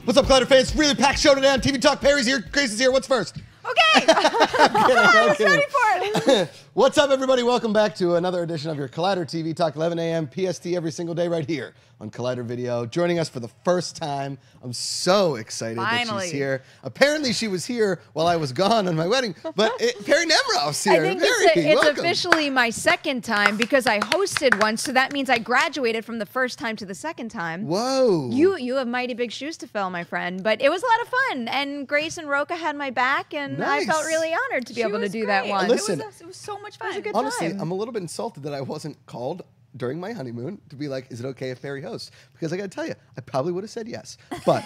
What's up, Collider fans? Really packed show today on TV Talk. Perri's here. Grace is here. What's first? Okay. I was ready for it. What's up, everybody? Welcome back to another edition of your Collider TV Talk, 11 a.m. PST every single day right here on Collider Video. Joining us for the first time. I'm so excited that she's here. Apparently, she was here while I was gone on my wedding, but Perri Nemiroff's here. I think it's officially my second time because I hosted once, so that means I graduated from the first time to the second time. Whoa. You have mighty big shoes to fill, my friend, but it was a lot of fun, and Grace and Roka had my back, and I felt really honored to be able to do that one. Listen, it was so much fun. It was a good honestly, time. I'm a little bit insulted that I wasn't called during my honeymoon to be like, is it okay if Perri hosts? Because I got to tell you, I probably would have said yes. But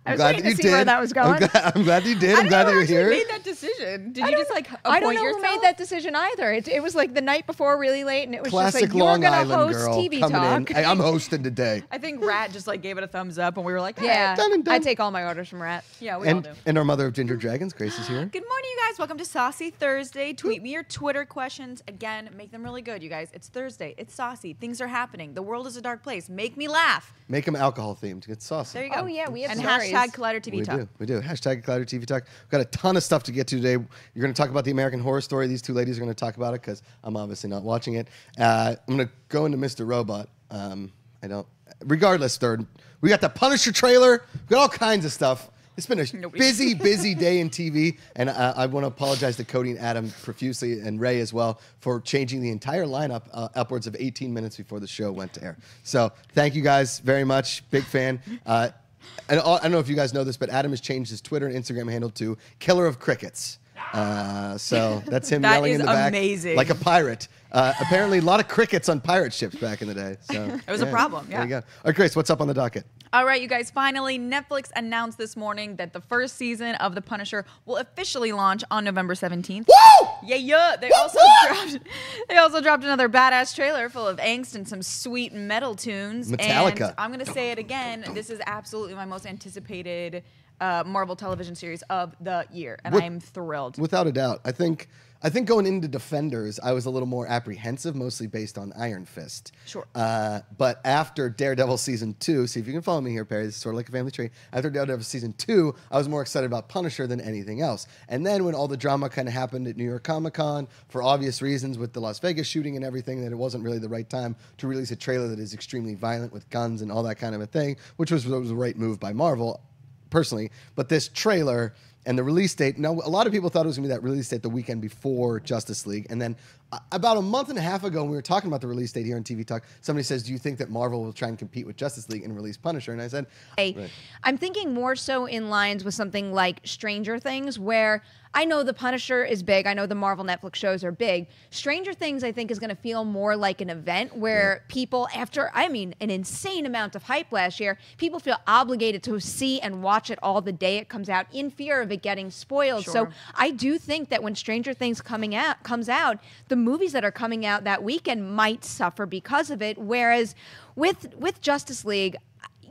I'm glad that you did. Where that was going. I'm glad you did. I'm glad that you're here. Made that decision? Did you just like appoint I don't know yourself? who made that decision either. It was like the night before, really late, and it was Classic just like you were Long going to Island host girl TV coming Talk. in. Hey, I'm hosting today. I think Rat just like gave it a thumbs up, and we were like, Yeah, Done and done. I take all my orders from Rat. yeah, we all do. And our mother of ginger dragons, Grace, is here. Good morning, you guys. Welcome to Saucy Thursday. Tweet me your Twitter questions. Again, make them really good, you guys. It's Thursday. It's saucy. Things are happening. The world is a dark place. Make me laugh. Make them alcohol themed. Get saucy. There you go. Oh, yeah, we have and stories. hashtag Collider TV Talk. We do. Hashtag Collider TV Talk. We've got a ton of stuff to get to today. You're going to talk about the American Horror Story. These two ladies are going to talk about it because I'm obviously not watching it. I'm going to go into Mr. Robot. Regardless, we got the Punisher trailer. We got all kinds of stuff. It's been a busy day in TV, and I want to apologize to Cody and Adam profusely, and Ray as well, for changing the entire lineup upwards of 18 minutes before the show went to air. So thank you guys very much. Big fan. I don't know if you guys know this, but Adam has changed his Twitter and Instagram handle to Killer of Crickets. So that's him yelling in the back amazing. like a pirate. Apparently, a lot of crickets on pirate ships back in the day. So It was a problem, yeah. There you go. All right, Grace, what's up on the docket? All right, you guys, finally, Netflix announced this morning that the first season of The Punisher will officially launch on November 17th. Woo! Yeah. They also dropped another badass trailer full of angst and some sweet metal tunes. Metallica. And I'm going to say it again. This is absolutely my most anticipated Marvel television series of the year, and I'm thrilled. Without a doubt. I think going into Defenders, I was a little more apprehensive, mostly based on Iron Fist. Sure. But after Daredevil Season 2, see if you can follow me here, Perri, this is sort of like a family tree. After Daredevil Season 2, I was more excited about Punisher than anything else. And then when all the drama kind of happened at New York Comic Con, for obvious reasons with the Las Vegas shooting and everything, that it wasn't really the right time to release a trailer that is extremely violent with guns and all that kind of a thing, which was the right move by Marvel, personally. But this trailer and the release date, now a lot of people thought it was going to be that release date the weekend before Justice League. And then about a month and a half ago, when we were talking about the release date here on TV Talk, somebody says, do you think that Marvel will try and compete with Justice League and release Punisher? And I said, right. I'm thinking more so in lines with something like Stranger Things, where I know the Punisher is big. I know the Marvel Netflix shows are big. Stranger Things, I think, is going to feel more like an event where people, after, an insane amount of hype last year, people feel obligated to see and watch it all the day it comes out in fear of it getting spoiled. Sure. So I do think that when Stranger Things comes out, the movies that are coming out that weekend might suffer because of it. Whereas with Justice League,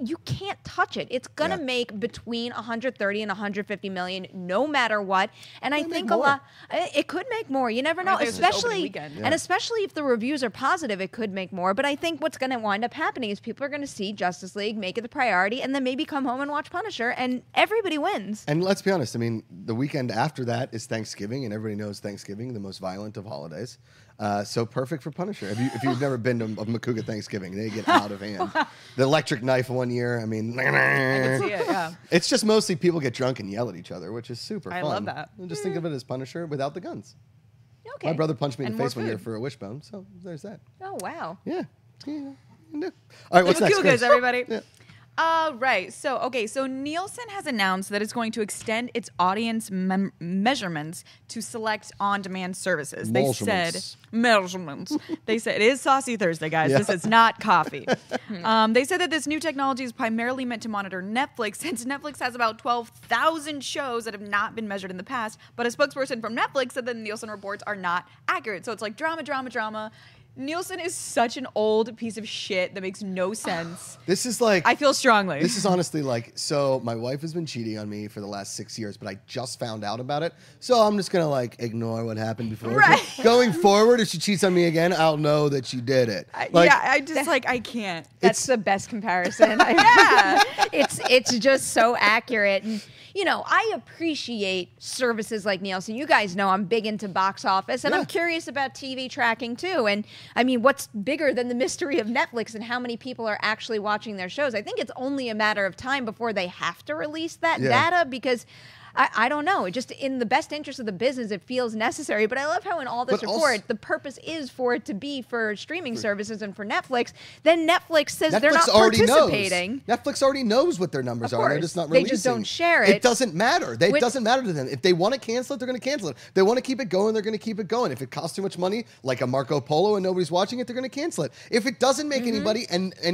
you can't touch it. It's gonna make between 130 and 150 million, no matter what. And I think it could make more. You never know, especially if the reviews are positive, it could make more. But I think what's gonna wind up happening is people are gonna see Justice League, make it the priority, and then maybe come home and watch Punisher, and everybody wins. And let's be honest. I mean, the weekend after that is Thanksgiving, and everybody knows Thanksgiving, the most violent of holidays. So perfect for Punisher. If you've never been to a Macuga Thanksgiving, they get out of hand. The electric knife one year, I mean, I can see it, yeah. It's just mostly people get drunk and yell at each other, which is super fun. I love that. And just think of it as Punisher without the guns. Okay. My brother punched me in And the face more one year food. for a wishbone, so there's that. Oh, wow. Yeah. All right, what's next? Macugas, everybody. Yeah. Right. So Nielsen has announced that it's going to extend its audience measurements to select on-demand services. They said measurements. They said it is Saucy Thursday, guys. Yeah. This is not coffee. They said that this new technology is primarily meant to monitor Netflix, since Netflix has about 12,000 shows that have not been measured in the past. But a spokesperson from Netflix said that the Nielsen reports are not accurate. So it's like drama. Nielsen is such an old piece of shit that makes no sense. This is like... I feel strongly. This is honestly like... So my wife has been cheating on me for the last 6 years, but I just found out about it. So I'm just going to like ignore what happened before. Right. Going forward, if she cheats on me again, I'll know that she did it. I can't. That's the best comparison. Yeah. It's just so accurate. And, you know, I appreciate services like Nielsen. You guys know I'm big into box office, and I'm curious about TV tracking too. And I mean, what's bigger than the mystery of Netflix and how many people are actually watching their shows? I think it's only a matter of time before they have to release that data, because I don't know. Just in the best interest of the business, it feels necessary. But I love how in all this report, the purpose is for it to be for streaming services and for Netflix. Then Netflix says they're not participating. Netflix already knows what their numbers are. They're just not releasing. They just don't share it. It doesn't matter. It doesn't matter to them. If they want to cancel it, they're going to cancel it. If they want to keep it going, they're going to keep it going. If it costs too much money, like a Marco Polo, and nobody's watching it, they're going to cancel it. If it doesn't make any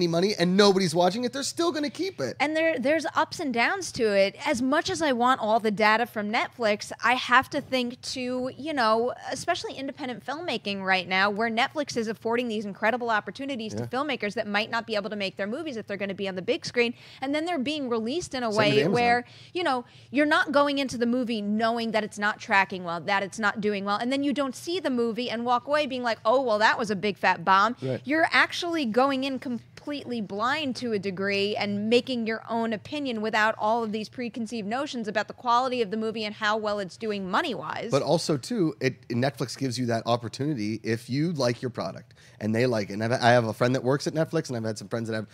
money and nobody's watching it, they're still going to keep it. And there's ups and downs to it. As much as I want all the data from Netflix, I have to think to, you know, especially independent filmmaking right now, where Netflix is affording these incredible opportunities to filmmakers that might not be able to make their movies if they're going to be on the big screen. And then they're being released in a way where, you know, you're not going into the movie knowing that it's not tracking well, that it's not doing well. And then you don't see the movie and walk away being like, oh, well, that was a big fat bomb. Right. You're actually going in completely blind to a degree and making your own opinion without all of these preconceived notions about the quality of the movie and how well it's doing money-wise. But also, too, Netflix gives you that opportunity if you like your product and they like it. And I have a friend that works at Netflix, and I've had some friends that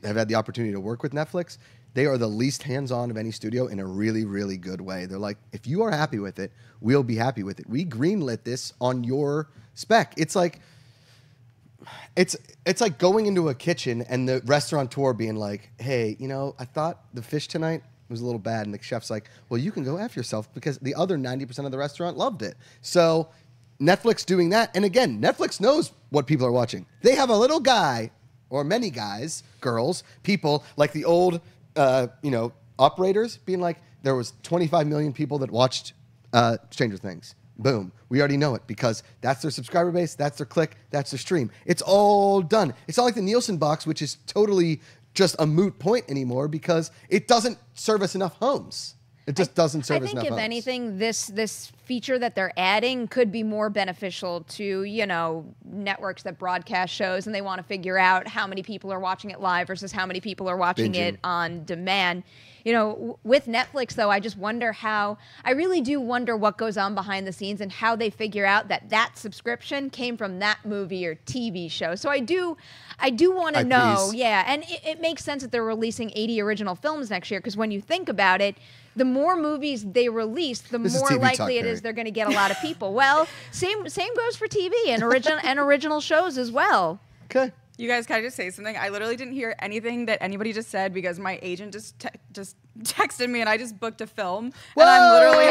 have had the opportunity to work with Netflix. They are the least hands-on of any studio in a really, really good way. They're like, if you are happy with it, we'll be happy with it. We greenlit this on your spec. It's like... It's like going into a kitchen and the restaurateur being like, hey, you know, I thought the fish tonight was a little bad. And the chef's like, well, you can go F yourself because the other 90% of the restaurant loved it. So Netflix doing that. And again, Netflix knows what people are watching. They have a little guy, or many guys, girls, people, like the old, operators being like, there was 25 million people that watched Stranger Things. Boom. We already know it because that's their subscriber base, that's their click, that's their stream. It's all done. It's not like the Nielsen box, which is totally just a moot point anymore because it doesn't service enough homes. It just doesn't service enough homes. I think if anything, this feature that they're adding could be more beneficial to, you know, networks that broadcast shows and they want to figure out how many people are watching it live versus how many people are watching it on demand. You know, with Netflix, though, I really do wonder what goes on behind the scenes and how they figure out that subscription came from that movie or TV show. So I do want to know. Please. Yeah, and it makes sense that they're releasing 80 original films next year because when you think about it, the more movies they release, the more likely it is they're going to get a lot of people. Well, same goes for TV and original shows as well. Okay. You guys, can I just say something? I literally didn't hear anything that anybody just said because my agent just texted me and I just booked a film. Whoa! And I'm literally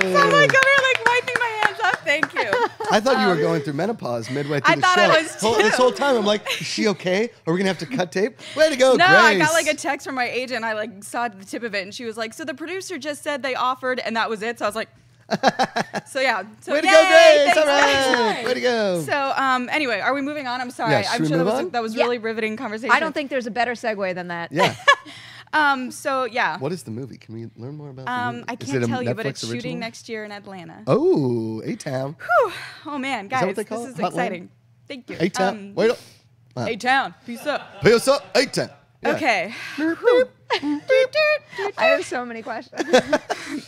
sweating. So I'm like, come here, like wiping my hands off. Thank you. I thought you were going through menopause midway through the show. I thought I was too. This whole time, I'm like, is she okay? Are we going to have to cut tape? Way to go, No, Grace. I got like a text from my agent. I like saw the tip of it and she was like, so the producer just said they offered and that was it. So I was like, so yeah. So way to go, Grace! All right. Way to go. So anyway, are we moving on? I'm sorry. Yeah, I'm sure that was really riveting conversation. I don't think there's a better segue than that. Yeah. So yeah. What is the movie? Can we learn more about the movie? I can't tell you, but it's shooting next year in Atlanta. Oh, A-Town. Whew. Oh man, guys, this is Hotline? exciting. Thank you. A-Town. Wait up. A-Town. Peace up. Peace up. A-Town. Yeah. Okay. I have so many questions.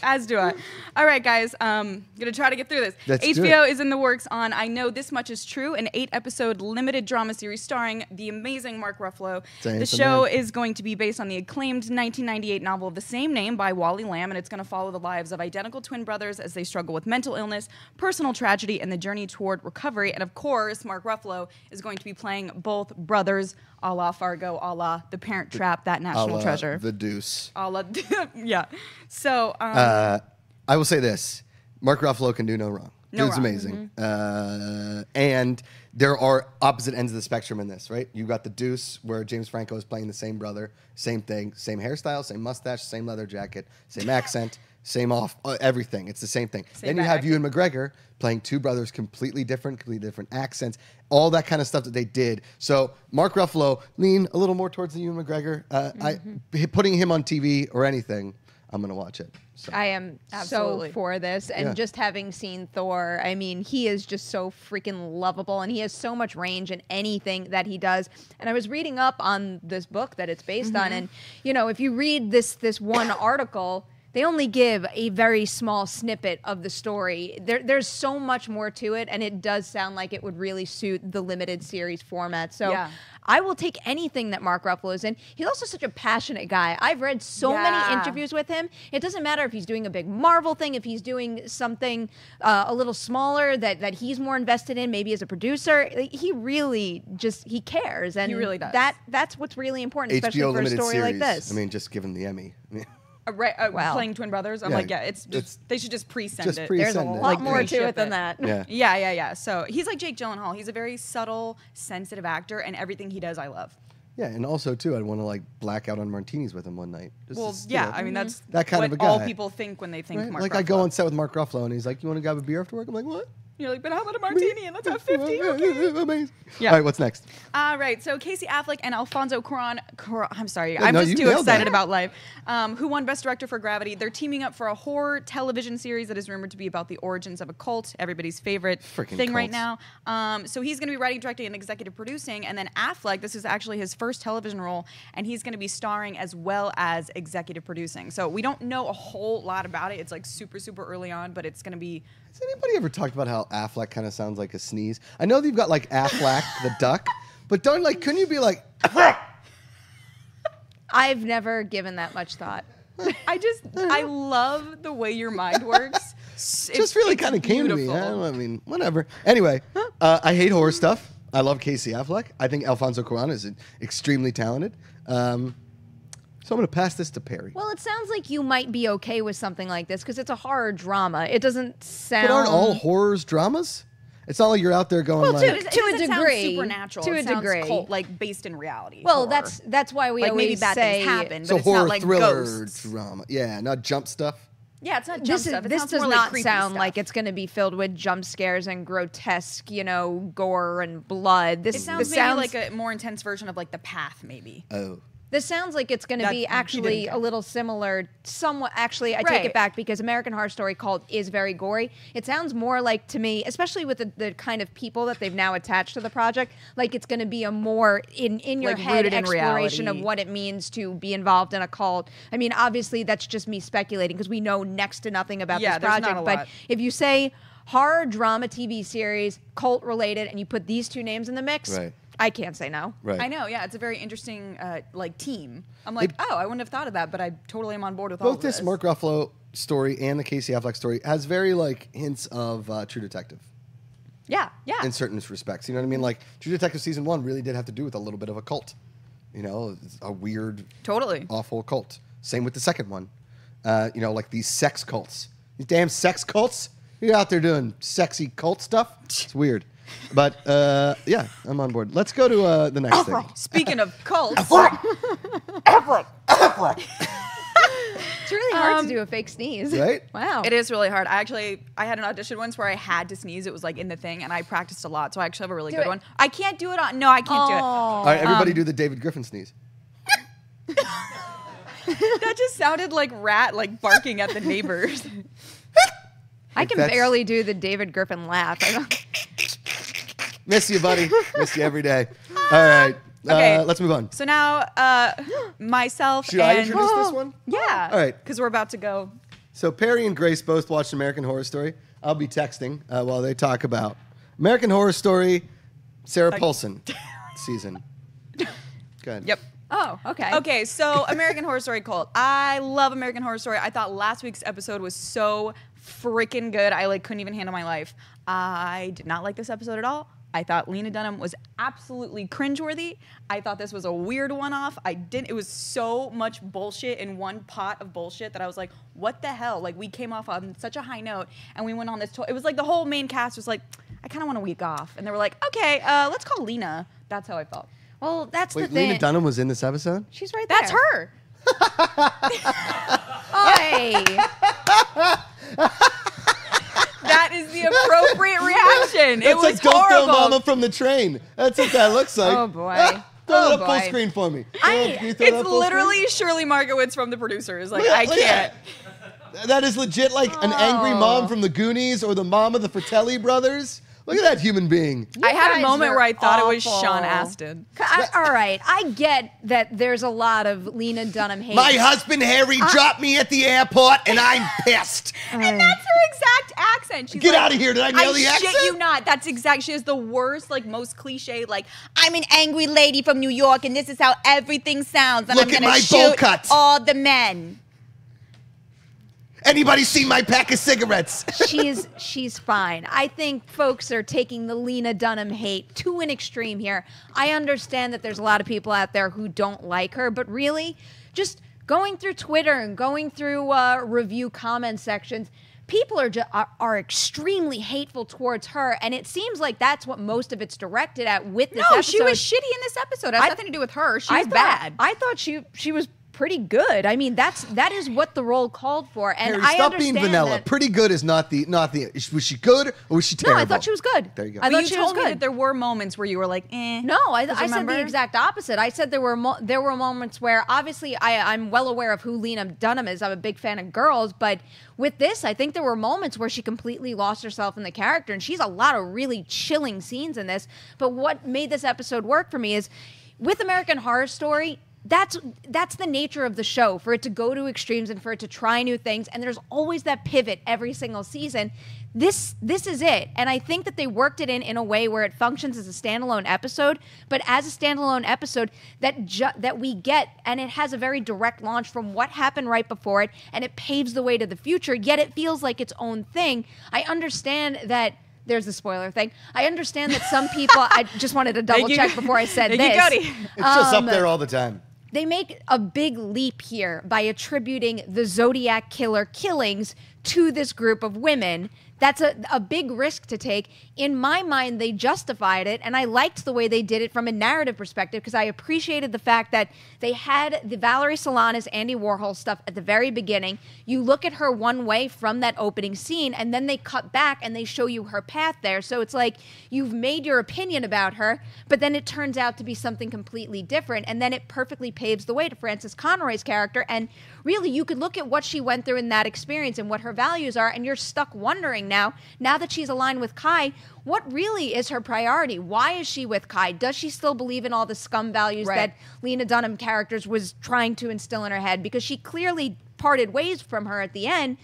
As do I. All right, guys. Gonna try to get through this. Let's HBO is in the works on I Know This Much Is True, an 8-episode limited drama series starring the amazing Mark Ruffalo. The show is going to be based on the acclaimed 1998 novel of the same name by Wally Lamb, and it's going to follow the lives of identical twin brothers as they struggle with mental illness, personal tragedy, and the journey toward recovery. And of course, Mark Ruffalo is going to be playing both brothers, a la Fargo, a la The Parent Trap, That National Treasure. The Deuce. A la, yeah. So, I will say this. Mark Ruffalo can do no wrong. No Dude's wrong. amazing. And there are opposite ends of the spectrum in this, right? You got the Deuce, where James Franco is playing the same brother, same thing, same hairstyle, same mustache, same leather jacket, same accent, same everything. It's the same thing. Same Then you bad have acting. Ewan McGregor playing two brothers, completely different accents, all that kind of stuff that they did. So Mark Ruffalo lean a little more towards the Ewan McGregor. Putting him on TV or anything, I'm going to watch it. So. I am Absolutely. so for this. And Yeah. just having seen Thor, I mean, he is just so freaking lovable and he has so much range in anything that he does. And I was reading up on this book that it's based on. And, you know, if you read this one article, they only give a very small snippet of the story. There's so much more to it, and it does sound like it would really suit the limited series format. So Yeah. I will take anything that Mark Ruffalo is in. He's also such a passionate guy. I've read so many interviews with him. It doesn't matter if he's doing a big Marvel thing, if he's doing something a little smaller that he's more invested in, maybe as a producer. He really he cares, and He really does. That's what's really important, especially HBO for a limited story series. like this. I mean, just give him the Emmy. Wow. Playing twin brothers. I'm Yeah, like, yeah, it's just they should just pre-send just it. There's a Send it. lot Like, more to pre-ship it than that. Yeah. Yeah. So he's like Jake Gyllenhaal. He's a very subtle, sensitive actor, and everything he does, I love. Yeah, and also too, I'd want to like black out on martinis with him one night. Just Well, to, yeah, you know, I mean that's that kind what of a all guy. people think when they think right? Mark Like Ruffalo. I go on set with Mark Ruffalo, and he's like, "You want to grab a beer after work?" I'm like, "What?" You're like, but how about a martini and let's have 50? Okay. Amazing. Yeah. All right, what's next? All right, so Casey Affleck and Alfonso Cuaron, I'm sorry, Yeah, I'm no, just you too nailed excited that. about life, who won Best Director for Gravity. They're teaming up for a horror television series that is rumored to be about the origins of a cult, everybody's favorite Freaking thing right cults. now. So he's going to be writing, directing, and executive producing, and then Affleck, this is actually his first television role, and he's going to be starring as well as executive producing. So we don't know a whole lot about it. It's like super, super early on, but it's going to be... Has anybody ever talked about how Affleck kind of sounds like a sneeze? I know that you've got like Affleck the duck, but couldn't you be like Affleck? I've never given that much thought. I love the way your mind works. Just really kind of came to me. I mean, whatever. Anyway, I hate horror stuff. I love Casey Affleck. I think Alfonso Cuarón is extremely talented. So I'm going to pass this to Perri. Well, it sounds like you might be okay with something like this because it's a horror drama. It doesn't sound. But aren't all horrors dramas? It's not like you're out there going Well, like, to- It doesn't sound degree. supernatural. To It a sounds degree. cult, like based in reality. Well, horror. that's why we like always maybe bad say things happen, but so it's horror not like thriller ghosts. drama. Yeah, not jump stuff. Yeah, it's not jump This stuff. It this sounds does more like not creepy sound stuff. like it's going to be filled with jump scares and grotesque, gore and blood. This It sounds this maybe sounds like a more intense version of like The Path, maybe. Oh. This sounds like it's going to That- be you actually didn't a little similar, somewhat. Actually, I take Right. it back because American Horror Story Cult is very gory. It sounds more like to me, especially with the kind of people that they've now attached to the project, like it's going to be a more in your Like, head rooted in exploration of reality. what it means to be involved in a cult. I mean, obviously that's just me speculating because we know next to nothing about Yeah, this there's not project. a But lot. if you say horror drama TV series, cult related, and you put these two names in the mix, Right. I can't say no. Right. I know, yeah, it's a very interesting team. I'm like, I wouldn't have thought of that, but I totally am on board with all Both of this Mark Ruffalo story and the Casey Affleck story has very hints of True Detective Yeah. in certain respects. You know what I mean? Like True Detective season 1 really did have to do with a little bit of a cult. It's a weird, Totally. awful cult. Same with the second one. Like these sex cults. These damn sex cults. You're out there doing sexy cult stuff. It's weird. But yeah, I'm on board. Let's go to the next thing. Speaking of cults, It's really hard to do a fake sneeze. Right? Wow. it is really hard. I had an audition once where I had to sneeze. It was like in the thing, and I practiced a lot, so I actually have a really Do good it. one. I can't do it on. No, I can't do it. All right, everybody do the David Griffin sneeze. That just sounded like rat, like barking at the neighbors. I can That's- barely do the David Griffin laugh. I don't, Miss you, buddy. Miss you every day. All right. Okay. Let's move on. So now, myself Should I and introduce this one? yeah, All right. because we're about to go. So Perri and Grace both watched American Horror Story. I'll be texting while they talk about American Horror Story, Sarah Paulson season. Go ahead. Yep. oh, okay. Okay, so American Horror Story Cult. I love American Horror Story. I thought last week's episode was so freaking good. I couldn't even handle my life. I did not like this episode at all. I thought Lena Dunham was absolutely cringeworthy. I thought this was a weird one-off. It was so much bullshit in one pot of bullshit that I was like, what the hell? Like, we came off on such a high note, and we went on this it was like the whole main cast was like, I kind of want a week off. And they were like, okay, let's call Lena. That's how I felt. Well, that's Wait, the thing. Lena Dunham was in this episode? She's right there. That's her. Oy. That is the appropriate reaction. That's It was like Don't horrible. Throw Mama from the Train. That's what that looks like. Oh, boy. Throw Oh, it up full boy. screen for me. I- Can you throw that It's full literally Shirley Markowitz from The Producers. Like, Look at- I look at can't. screen? That is legit like an angry mom from the Goonies or the mom of the Fratelli brothers. Look at that human being. I had a guys moment are where I thought it was awful. Sean Astin. All right, I get that there's a lot of Lena Dunham hate. My husband Harry dropped me at the airport and I'm pissed. And that's her exact accent. She's Get like, out of here. Did I nail the shit accent? you not. That's exact. She has the worst, like, most cliche, like, I'm an angry lady from New York and this is how everything sounds. And Look I'm at going my to bowl shoot cut. all the men. Anybody seen my pack of cigarettes? She's fine. I think folks are taking the Lena Dunham hate to an extreme here. I understand that there's a lot of people out there who don't like her, but really, just going through Twitter and going through review comment sections, people are extremely hateful towards her, and it seems like that's what most of it's directed at with this No, episode. she was shitty in this episode. It has nothing to do with her. She was bad. I thought she was pretty good. I mean, that is what the role called for, and Harry, I stop understand being vanilla. that- Pretty good is not the. Was she good or was she No, terrible? I thought she was good. There you go. I But thought you she was told me good. that there were moments where you were like, eh. No, I said remember? the exact opposite. I said there were moments where obviously I'm well aware of who Lena Dunham is. I'm a big fan of girls, but with this, I think there were moments where she completely lost herself in the character, and she's a lot of really chilling scenes in this. But what made this episode work for me is with American Horror Story, that's the nature of the show, for it to go to extremes and for it to try new things, and there's always that pivot every single season. This is it, and I think that they worked it in a way where it functions as a standalone episode, but as a standalone episode that we get, and it has a very direct launch from what happened right before it, and it paves the way to the future, yet it feels like its own thing. I understand that. There's the spoiler thing. I understand that some people, I just wanted to double check before I said Thank this. you, Cody. It's just up there all the time. They make a big leap here by attributing the Zodiac Killer killings to this group of women. That's a big risk to take. In my mind, they justified it, and I liked the way they did it from a narrative perspective because I appreciated the fact that they had the Valerie Solanas, Andy Warhol stuff at the very beginning. You look at her one way from that opening scene, and then they cut back and they show you her path there. So it's like you've made your opinion about her, but then it turns out to be something completely different, and then it perfectly paves the way to Frances Conroy's character. And really, you could look at what she went through in that experience and what her values are, and you're stuck wondering now that she's aligned with Kai, what really is her priority? Why is she with Kai? Does she still believe in all the scum values that Lena Dunham characters was trying to instill in her head? Because she clearly parted ways from her at the end,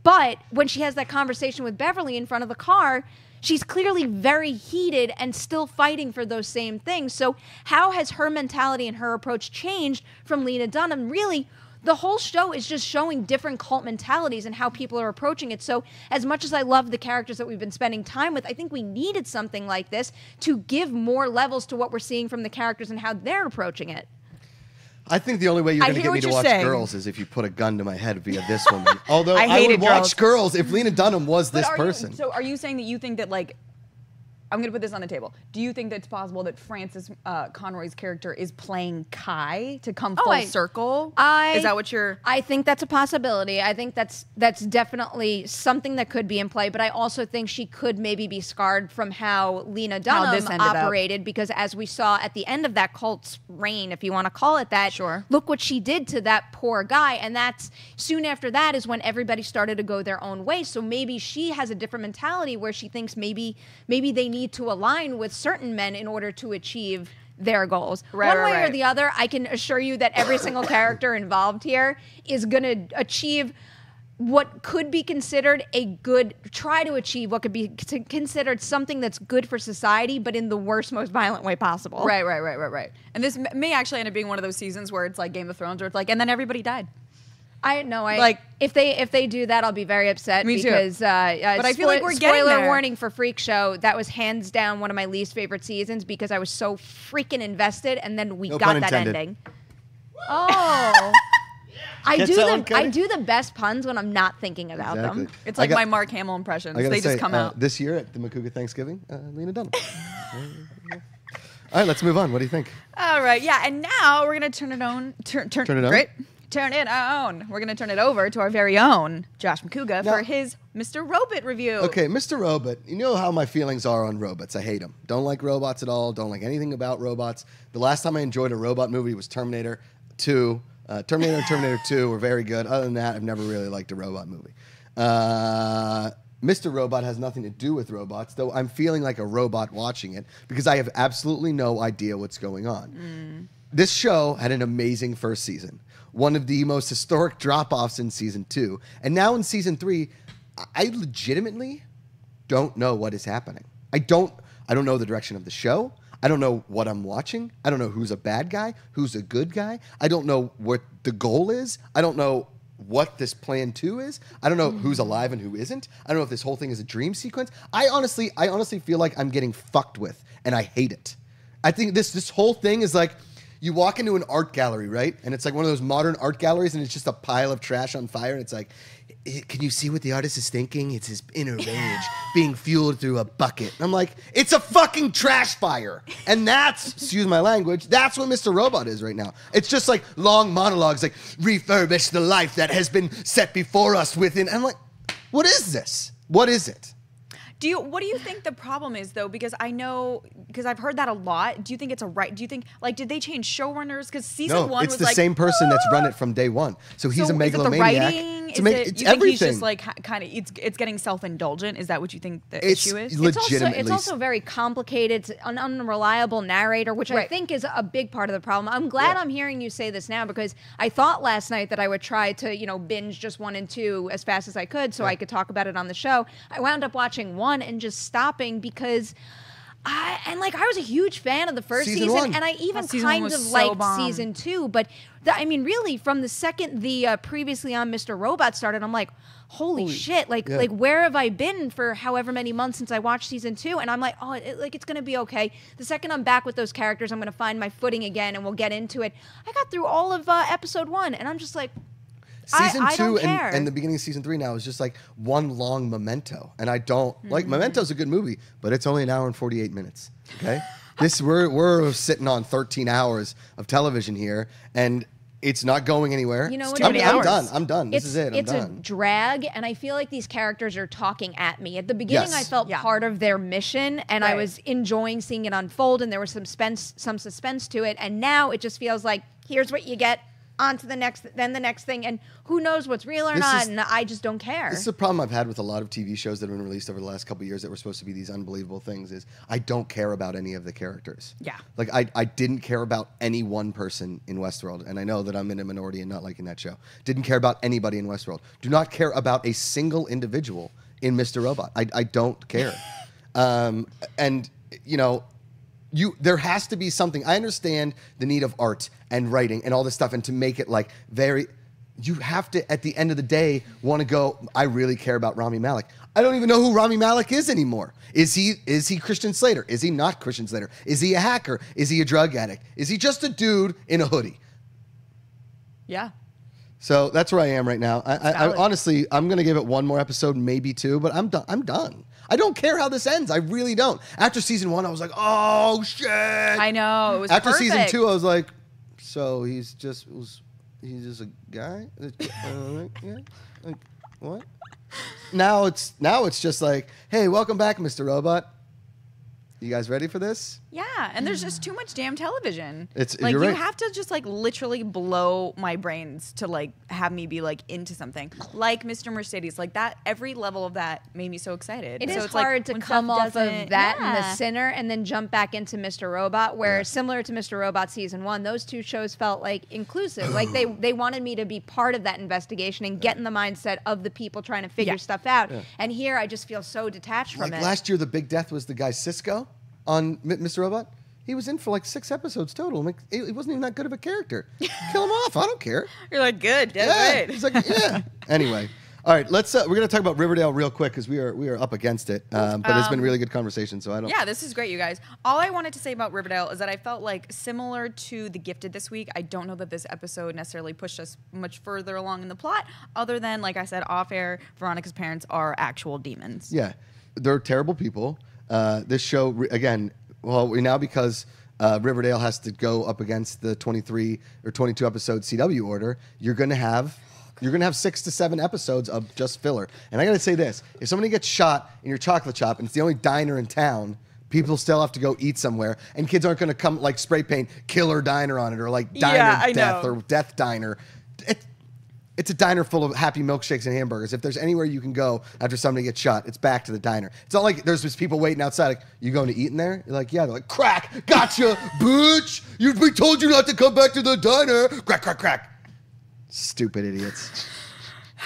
but when she has that conversation with Beverly in front of the car, she's clearly very heated and still fighting for those same things. So how has her mentality and her approach changed from Lena Dunham? Really, the whole show is just showing different cult mentalities and how people are approaching it. So as much as I love the characters that we've been spending time with, I think we needed something like this to give more levels to what we're seeing from the characters and how they're approaching it. I think the only way you're going to get me to watch Girls is if you put a gun to my head via this woman. Although I would watch Girls if Lena Dunham was this person. So are you saying that you think that, like, I'm going to put this on the table. Do you think that it's possible that Frances Conroy's character is playing Kai to come full circle? Is that what you're... I think that's a possibility. I think that's definitely something that could be in play, but I also think she could maybe be scarred from how Lena Dunham operated, because as we saw at the end of that cult's reign, if you want to call it that, look what she did to that poor guy, and that's soon after that is when everybody started to go their own way. So maybe she has a different mentality where she thinks maybe they need to align with certain men in order to achieve their goals. One way or the other, I can assure you that every single character involved here is going to achieve what could be considered try to achieve what could be considered something that's good for society, but in the worst, most violent way possible. Right. And this may actually end up being one of those seasons where it's like Game of Thrones, where it's like, and then everybody died. I know. Like, if they do that, I'll be very upset. Me too. Because, but I feel like we're getting spoiler there. warning for Freak Show. That was hands down one of my least favorite seasons because I was so freaking invested, and then we No got pun that intended. ending. Oh. I Get do someone I cutting? do the best puns when I'm not thinking about Exactly. them. It's I like got- my Mark Hamill impressions. I gotta They say, just come out. this year at the Macuga Thanksgiving, Lena Dunham. All right, let's move on. What do you think? All right, yeah, and now we're gonna turn it on. Turn it on? Great. Turn it on. We're gonna turn it over to our very own Josh Macuga Now- for his Mr. Robot review. Okay, Mr. Robot. You know how my feelings are on robots. I hate them. Don't like robots at all. Don't like anything about robots. The last time I enjoyed a robot movie was Terminator 2. Terminator and Terminator 2 were very good. Other than that, I've never really liked a robot movie. Mr. Robot has nothing to do with robots, though I'm feeling like a robot watching it because I have absolutely no idea what's going on. This show had an amazing first season, one of the most historic drop-offs in season 2. And now in season 3, I legitimately don't know what is happening. I don't know the direction of the show. I don't know what I'm watching. I don't know who's a bad guy, who's a good guy. I don't know what the goal is. I don't know what this plan 2 is. I don't know who's alive and who isn't. I don't know if this whole thing is a dream sequence. I honestly feel like I'm getting fucked with, and I hate it. I think this whole thing is like you walk into an art gallery, right? And it's like one of those modern art galleries, and it's just a pile of trash on fire, and it's like, can you see what the artist is thinking? It's his inner rage being fueled through a bucket. And I'm like, it's a fucking trash fire. And that's, excuse my language, that's what Mr. Robot is right now. It's just like long monologues, like, refurbish the life that has been set before us within. I'm like, what is this? What is it? What do you think the problem is though? Because I've heard that a lot. Do you think it's do you think did they change showrunners? Because season 1 it's was the like same person that's run it from day one. So he's a megalomaniac. Is it the writing? It's You everything. think he's just like kind of it's getting self-indulgent? Is that what you think the issue is? Legitimately. It's also very complicated. It's an unreliable narrator, which I think is a big part of the problem. I'm glad I'm hearing you say this now because I thought last night that I would try to, binge just 1 and 2 as fast as I could so I could talk about it on the show. I wound up watching 1 and just stopping because I was a huge fan of the first season 1. and I even Season 1 kind was of so liked bomb. season 2, but really from the second the previously on Mr. Robot started, I'm like, holy shit, like where have I been for however many months since I watched season 2? And I'm like, oh, it's gonna be okay. The second I'm back with those characters, I'm gonna find my footing again and we'll get into it. I got through all of episode 1 and I'm just like, Season I 2 don't care. and the beginning of season 3 now is just like one long Memento. And I don't like Memento's a good movie, but it's only an hour and 48 minutes. Okay? We're sitting on 13 hours of television here and it's not going anywhere. You know what? too many hours. I'm done. This is it. I'm It's done. a drag, and I feel like these characters are talking at me. At the beginning, I felt part of their mission, and I was enjoying seeing it unfold, and there was some suspense to it. And now it just feels like, here's what you get, on to the next, then the next thing, and who knows what's real or not, and I just don't care. This is a problem I've had with a lot of TV shows that have been released over the last couple of years that were supposed to be these unbelievable things is I don't care about any of the characters. Yeah. Like, I didn't care about any one person in Westworld, and I know that I'm in a minority and not liking that show. Didn't care about anybody in Westworld. Do not care about a single individual in Mr. Robot. I don't care. And, there has to be something. I understand the need of art and writing and all this stuff, and to make it like you have to, at the end of the day, want to go, I really care about Rami Malek. I don't even know who Rami Malek is anymore. Is he Christian Slater? Is he not Christian Slater? Is he a hacker? Is he a drug addict? Is he just a dude in a hoodie? Yeah. So that's where I am right now. I honestly, I'm going to give it one more episode, maybe 2, but I'm done. I don't care how this ends. I really don't. After season 1, I was like, oh, shit. I know. It was After perfect. season 2, I was like, so he's just a guy? Like, what? Now it's just like, hey, welcome back, Mr. Robot. You guys ready for this? Yeah, and there's just too much damn television. It's like you're you right. have to just like literally blow my brains to like have me be like into something. Like Mr. Mercedes, like that every level of that made me so excited. It So is it's like, hard to when come stuff off of doesn't- that and The Yeah. Sinner and then jump back into Mr. Robot, where similar to Mr. Robot season 1, those two shows felt like inclusive. Like they wanted me to be part of that investigation and get in the mindset of the people trying to figure stuff out. Yeah. And here I just feel so detached from it. Last year, the big death was the guy Cisco on Mr. Robot. He was in for like 6 episodes total. I'm like, he wasn't even that good of a character. Kill him off. I don't care. You're like, good. Yeah. Right. He's like, yeah. Anyway. All right, let's. We're going to talk about Riverdale real quick because we are up against it. But it's been really good conversation. So I don't. Yeah, this is great, you guys. All I wanted to say about Riverdale is that I felt like similar to The Gifted this week. I don't know that this episode necessarily pushed us much further along in the plot, other than, like I said, off air, Veronica's parents are actual demons. Yeah, they're terrible people. This show again. Well, we now because. Riverdale has to go up against the 23 or 22 episode CW order. You're going to have 6 to 7 episodes of just filler. And I got to say this: if somebody gets shot in your chocolate shop and it's the only diner in town, people still have to go eat somewhere, and kids aren't going to come like spray paint "Killer Diner" on it or like "Diner Death" or "Death Diner." It's a diner full of happy milkshakes and hamburgers. If there's anywhere you can go after somebody gets shot, it's back to the diner. It's not like there's just people waiting outside. Like, you going to eat in there? You're like, yeah. They're like, crack, gotcha, bitch. We told you not to come back to the diner. Crack, crack, crack. Stupid idiots.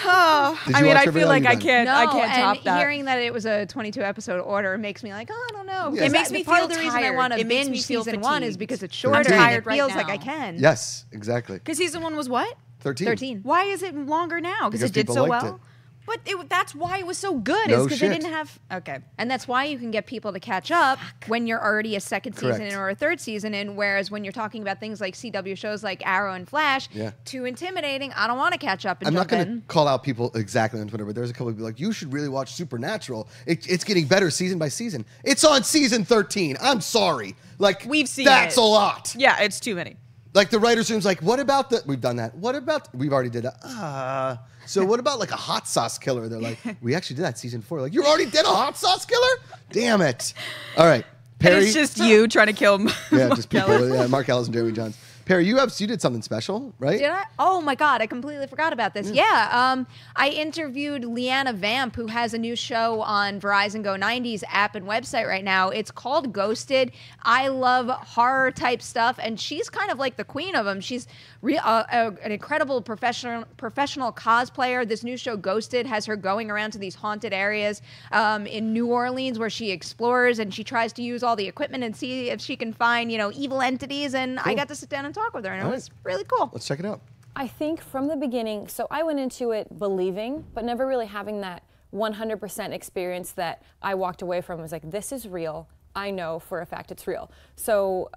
Oh, I mean, I feel like I can't top that. Hearing that it was a 22 episode order makes me like, oh, I don't know. Yeah. It makes me part of the reason I want to binge season 1 is because it's shorter and it feels like I can. Yes, exactly. Because season 1 was what? 13. Why is it longer now? Because it did so well? But that's why it was so good. No is because they shit. didn't have... Okay. And that's why you can get people to catch up when you're already a second season in or a third season in, whereas when you're talking about things like CW shows like Arrow and Flash, too intimidating. I don't want to catch up and I'm jump not going to call out people exactly on Twitter, but there's a couple of people like, you should really watch Supernatural. It's getting better season by season. It's on season 13. I'm sorry. Like, we've seen that's a lot. Yeah, it's too many. Like the writer's room's like, what about we've done that. What about, we've already did that. So what about like a hot sauce killer? They're like, we actually did that season 4. Like, you already did a hot sauce killer? Damn it. All right. Perri. It's just you trying to kill just people. Yeah, Mark Ellis and Jeremy Johns. Perri, you did something special, right? Did I? Oh my God, I completely forgot about this. Yeah, I interviewed Leanna Vamp, who has a new show on Verizon Go 90s app and website right now. It's called Ghosted. I love horror type stuff, and she's kind of like the queen of them. She's an incredible professional cosplayer. This new show, Ghosted, has her going around to these haunted areas in New Orleans where she explores and she tries to use all the equipment and see if she can find, evil entities. And I got to sit down and talk with her, and it was really cool. Let's check it out. I think from the beginning, so I went into it believing, but never really having that 100% experience that I walked away from. Was like, this is real. I know for a fact it's real. So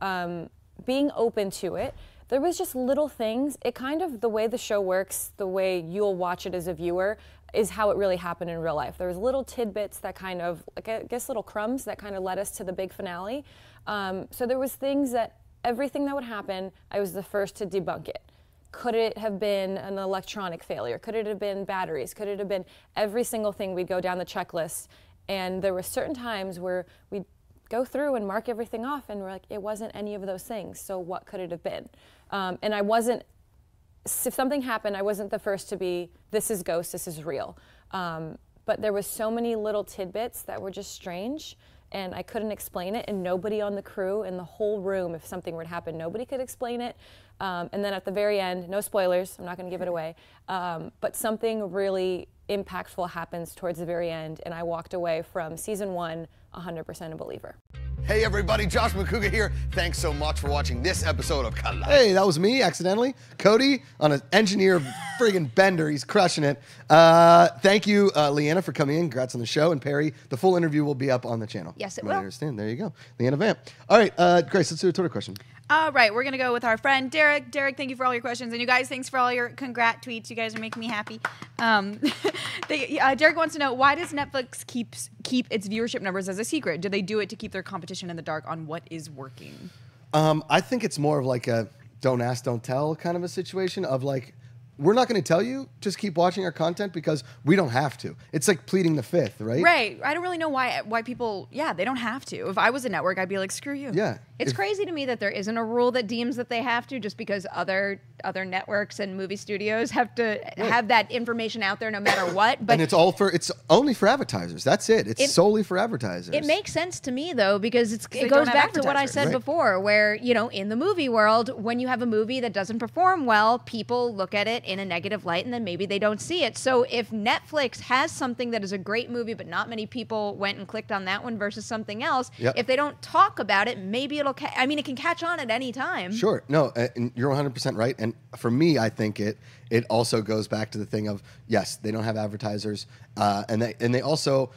being open to it, there was just little things. It kind of, the way the show works, the way you'll watch it as a viewer, is how it really happened in real life. There was little tidbits that kind of, like, I guess little crumbs that kind of led us to the big finale. So there was things that, everything that would happen, I was the first to debunk it. Could it have been an electronic failure? Could it have been batteries? Could it have been every single thing? We'd go down the checklist, and there were certain times where we'd go through and mark everything off, and we're like, it wasn't any of those things, so what could it have been? And I wasn't, if something happened, I wasn't the first to be, this is ghost, this is real. But there was so many little tidbits that were just strange, and I couldn't explain it, and nobody on the crew in the whole room, if something were to happen, nobody could explain it. And then at the very end, no spoilers, I'm not going to give it away, but something really impactful happens towards the very end, and I walked away from season 1 100% a believer. Hey everybody, Josh Macuga here. Thanks so much for watching this episode of Collide. Hey, that was me, accidentally. Cody, on an engineer friggin' bender. He's crushing it. Thank you, Leanna, for coming in. Congrats on the show. And Perri, the full interview will be up on the channel. Yes, it will. will. I understand. There you go. Leanna Vamp. All right, Grace, let's do a Twitter question. All right, we're going to go with our friend Derek. Derek, thank you for all your questions. And you guys, thanks for all your congrat tweets. You guys are making me happy. Derek wants to know, why does Netflix keep its viewership numbers as a secret? Do they do it to keep their competition in the dark on what is working? I think it's more of like a don't ask, don't tell kind of a situation of like, we're not going to tell you, just keep watching our content because we don't have to. It's like pleading the fifth, right? Right. I don't really know why people, they don't have to. If I was a network, I'd be like, screw you. Yeah. It's crazy to me that there isn't a rule that deems that they have to, just because other networks and movie studios have to have that information out there no matter what. But and it's only for advertisers. That's it. It's solely for advertisers. It makes sense to me though, because it goes back to what I said before, where in the movie world, when you have a movie that doesn't perform well, people look at it in a negative light, and then maybe they don't see it. So if Netflix has something that is a great movie, but not many people went and clicked on that one versus something else, if they don't talk about it, maybe it'll, it can catch on at any time. Sure. No, and you're 100% right. And for me, I think it also goes back to the thing of, yes, they don't have advertisers, and they also...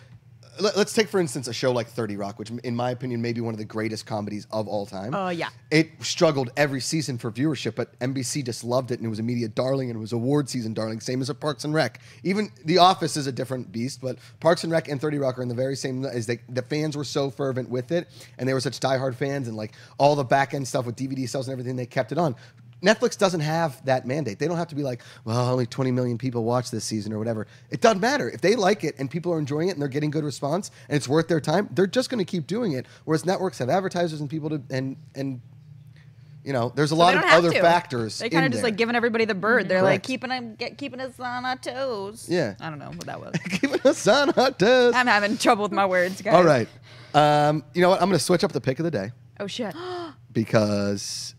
Let's take, for instance, a show like 30 Rock, which, in my opinion, may be one of the greatest comedies of all time. Oh, yeah. It struggled every season for viewership, but NBC just loved it, and it was a media darling, and it was award season darling, same as a Parks and Rec. Even The Office is a different beast, but Parks and Rec and 30 Rock are in the very same, as the fans were so fervent with it, and they were such diehard fans, and like all the back-end stuff with DVD sales and everything, they kept it on. Netflix doesn't have that mandate. They don't have to be like, well, only 20 million people watch this season or whatever. It doesn't matter. If they like it and people are enjoying it and they're getting good response and it's worth their time, they're just going to keep doing it. Whereas networks have advertisers and people to, and you know, there's a lot of other factors. They kind of just like giving everybody the bird. They're Correct. like keeping us on our toes. Yeah. I don't know what that was. Keeping us on our toes. I'm having trouble with my words, guys. All right. You know what? I'm going to switch up the pick of the day. Oh, shit. Because...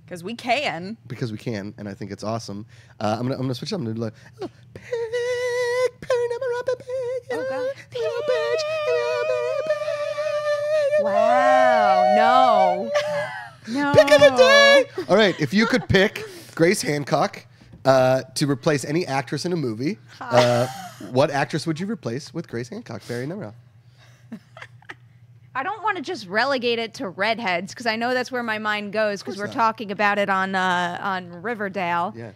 Because we can. Because we can, and I think it's awesome. I'm gonna switch up. I'm gonna do like, Perri Nemiroff, Wow. No. Pick of the day. All right, if you could pick Grace Hancock to replace any actress in a movie, what actress would you replace with Grace Hancock? Perri Nemiroff. I don't want to just relegate it to redheads because I know that's where my mind goes because we're not. talking about it on Riverdale. Yeah.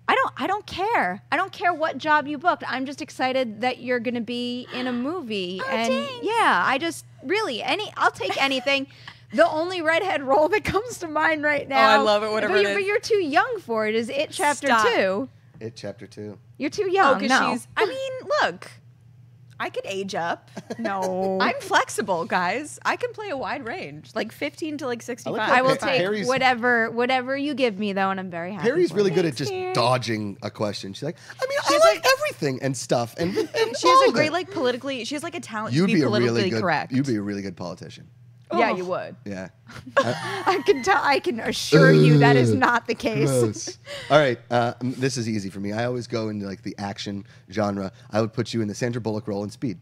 I don't care. I don't care what job you booked. I'm just excited that you're going to be in a movie. Yeah, I just really I'll take anything. The only redhead role that comes to mind right now. Oh, I love it. Whatever it is. But you're too young for it. Is It Chapter 2? It Chapter 2. You're too young. No. I mean, look. I could age up. No. I'm flexible, guys. I can play a wide range, like 15 to like 65. I will take Perri's- whatever you give me, though, and I'm very happy. Perri's for really it. good at just dodging a question. She's like, I mean, I like everything and stuff. And She has a great, like, she has like a talent to be politically correct. You'd be a really good politician. Yeah, you would. Yeah. I can assure you that is not the case. Gross. All right, this is easy for me. I always go into like the action genre. I would put you in the Sandra Bullock role in Speed.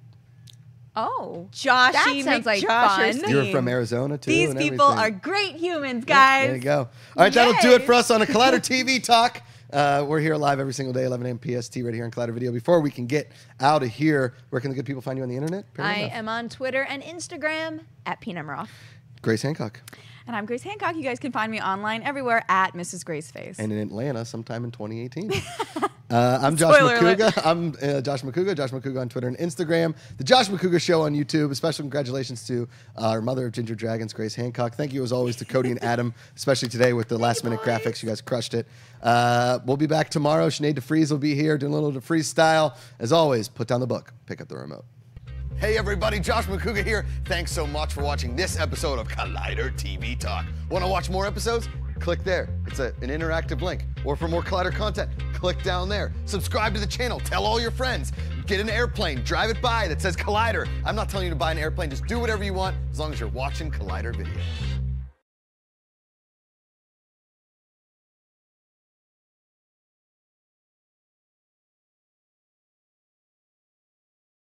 Oh, Joshy that sounds like fun. You're from Arizona too. These and people everything. are great humans, guys. There you go. All right, that'll do it for us on a Collider TV Talk. We're here live every single day, 11 a.m. PST, right here on Collider Video. Before we can get out of here, where can the good people find you on the internet? Perri I Nemiroff. am on Twitter and Instagram at Nemiroff. Grace Hancock. And I'm Grace Hancock. You guys can find me online everywhere at Mrs. Graceface. And in Atlanta sometime in 2018. I'm Josh Spoiler Macuga. alert. I'm Josh Macuga on Twitter and Instagram. The Josh Macuga Show on YouTube. A special congratulations to our mother of Ginger Dragons, Grace Hancock. Thank you as always to Cody and Adam, especially today with the last minute graphics. You guys crushed it. We'll be back tomorrow. Sinead DeFries will be here doing a little DeFries style. As always, put down the book, pick up the remote. Hey everybody, Josh Macuga here. Thanks so much for watching this episode of Collider TV Talk. Want to watch more episodes? Click there. It's an interactive link. Or for more Collider content, click down there. Subscribe to the channel. Tell all your friends. Get an airplane. Drive it by that says Collider. I'm not telling you to buy an airplane. Just do whatever you want as long as you're watching Collider video.